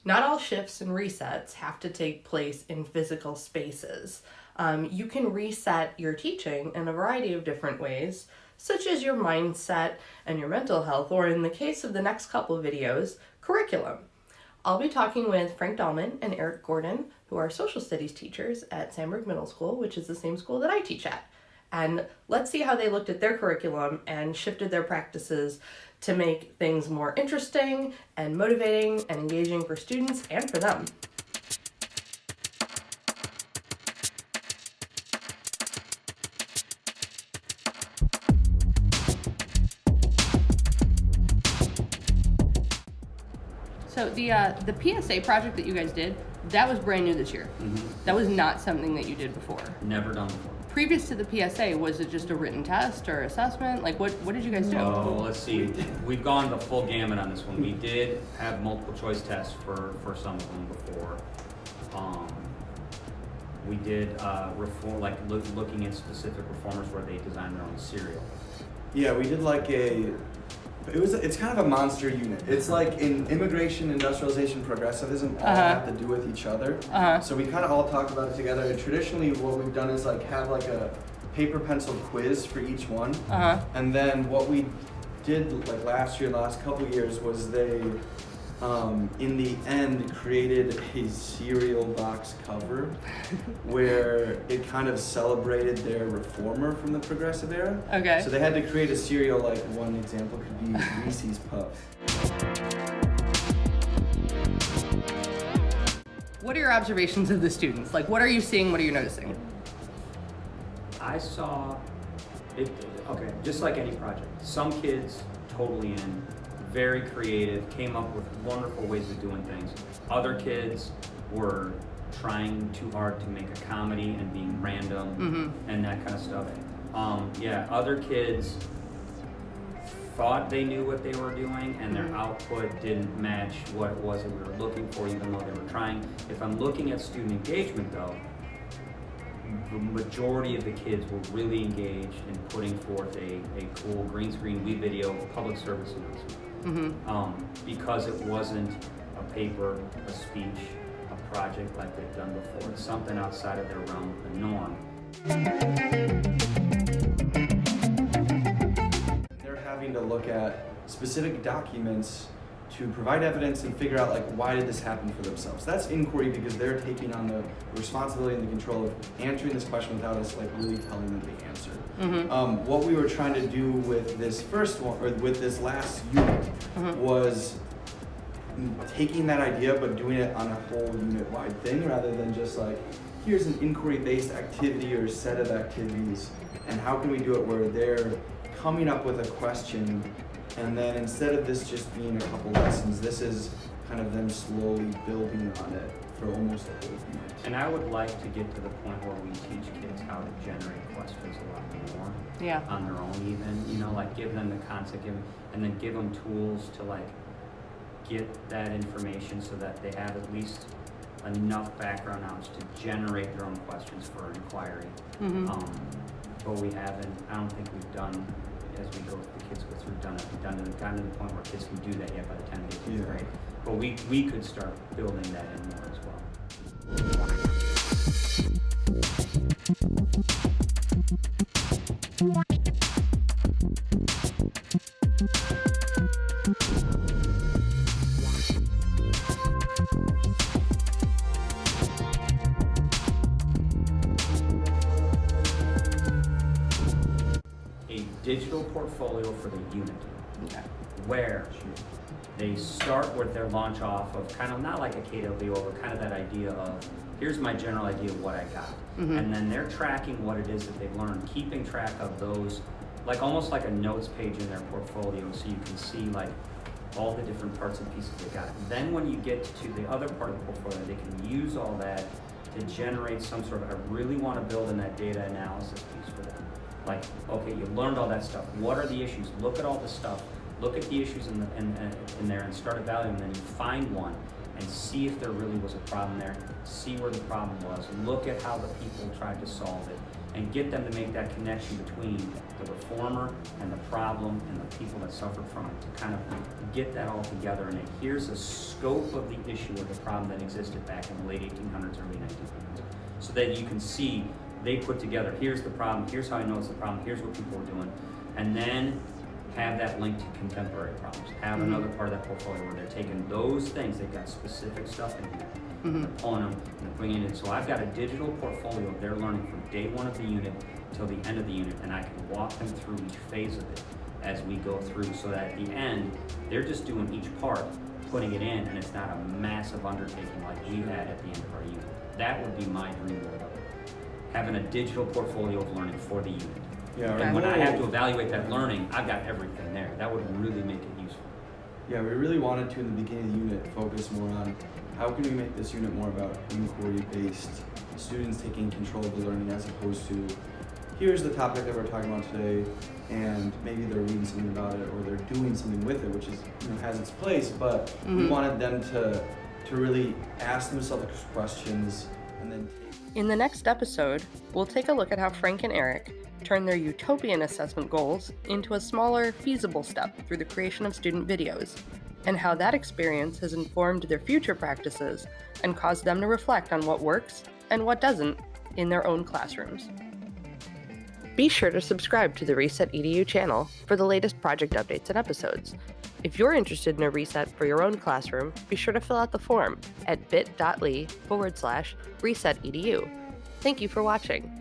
Not all shifts and resets have to take place in physical spaces. You can reset your teaching in a variety of different ways, such as your mindset and your mental health, or in the case of the next couple of videos, curriculum. I'll be talking with Frank Dahlman and Eric Gorton, who are social studies teachers at Sandburg Middle School, which is the same school that I teach at. And let's see how they looked at their curriculum and shifted their practices to make things more interesting and motivating and engaging for students and for them. So the PSA project that you guys did, that was brand new this year. Mm-hmm. That was not something that you did before. Never done before. Previous to the PSA, was it just a written test or assessment? Like what did you guys do? Oh, let's see. We've gone the full gamut on this one. We did have multiple choice tests for some of them before. We did reform, like looking at specific reformers where they designed their own cereal. Yeah, we did like it's kind of a monster unit. It's like in immigration, industrialization, progressivism all have to do with each other. So we kind of all talked about it together. And traditionally what we've done is like have like a paper pencil quiz for each one. And then what we did like last year, the last couple of years was they in the end created a cereal box cover where it kind of celebrated their reformer from the progressive era. Okay. So they had to create a cereal, like one example could be Reese's Puffs. What are your observations of the students? Like what are you seeing, what are you noticing? I saw it, okay, just like any project. Some kids totally in, very creative, came up with wonderful ways of doing things. Other kids were trying too hard to make a comedy and being random and that kind of stuff. Other kids thought they knew what they were doing and their output didn't match what it was that we were looking for, even though they were trying. If I'm looking at student engagement though, the majority of the kids were really engaged in putting forth a cool green screen video public service announcement. Because it wasn't a paper, a speech, a project like they've done before. It's something outside of their realm of the norm. They're having to look at specific documents to provide evidence and figure out like why did this happen for themselves. That's inquiry because they're taking on the responsibility and the control of answering this question without us like really telling them the answer. What we were trying to do with this first one, or with this last unit, was taking that idea but doing it on a whole unit-wide thing rather than just like, here's an inquiry-based activity or set of activities, and how can we do it where they're coming up with a question, and then instead of this just being a couple lessons, this is kind of them slowly building on it for almost a whole unit. And I would like to get to the point where we teach kids how to generate questions a lot more on their own even, like give them the concept, and then give them tools to like get that information so that they have at least enough background knowledge to generate their own questions for an inquiry. But we haven't, I don't think we've done, as we go, the kids go through, gotten to the point where kids can do that yet by the time they get to grade. But we could start building that in more as well. A digital portfolio for the unit, where they start with their launch off of kind of not like a KW, but kind of that idea of here's my general idea of what I got. And then they're tracking what it is that they've learned, keeping track of those, like almost like a notes page in their portfolio, so you can see like all the different parts and pieces they got. Then when you get to the other part of the portfolio, they can use all that to generate some sort of, I really want to build in that data analysis piece for them. Like, okay, you learned all that stuff. What are the issues? Look at all the stuff. Look at the issues in there and start evaluating them. And then you find one and see if there really was a problem there. See where the problem was. Look at how the people tried to solve it. and get them to make that connection between the reformer and the problem and the people that suffered from it, to kind of get that all together. And here's a scope of the issue or the problem that existed back in the late 1800s, early 1900s, so that you can see they put together, here's the problem, here's how I know it's a problem, here's what people are doing, and then have that link to contemporary problems. Have another part of that portfolio where they're taking those things, they've got specific stuff in here, they're pulling them and they're bringing it in. So I've got a digital portfolio of their learning from day one of the unit till the end of the unit, and I can walk them through each phase of it as we go through, so that at the end, they're just doing each part, putting it in, and it's not a massive undertaking like we had at the end of our unit. That would be my dream world of it. Having a digital portfolio of learning for the unit. Yeah, And when I have to evaluate that learning, I've got everything there. That would really make it useful. Yeah, we really wanted to, in the beginning of the unit, focus more on how can we make this unit more about inquiry-based, students taking control of the learning, as opposed to, here's the topic that we're talking about today, and maybe they're reading something about it or they're doing something with it, which is, has its place, but we wanted them to really ask themselves questions and then In the next episode, we'll take a look at how Frank and Eric turn their utopian assessment goals into a smaller, feasible step through the creation of student videos, and how that experience has informed their future practices and caused them to reflect on what works and what doesn't in their own classrooms. Be sure to subscribe to the ResetEDU channel for the latest project updates and episodes. If you're interested in a reset for your own classroom, be sure to fill out the form at bit.ly/ResetEDU. Thank you for watching.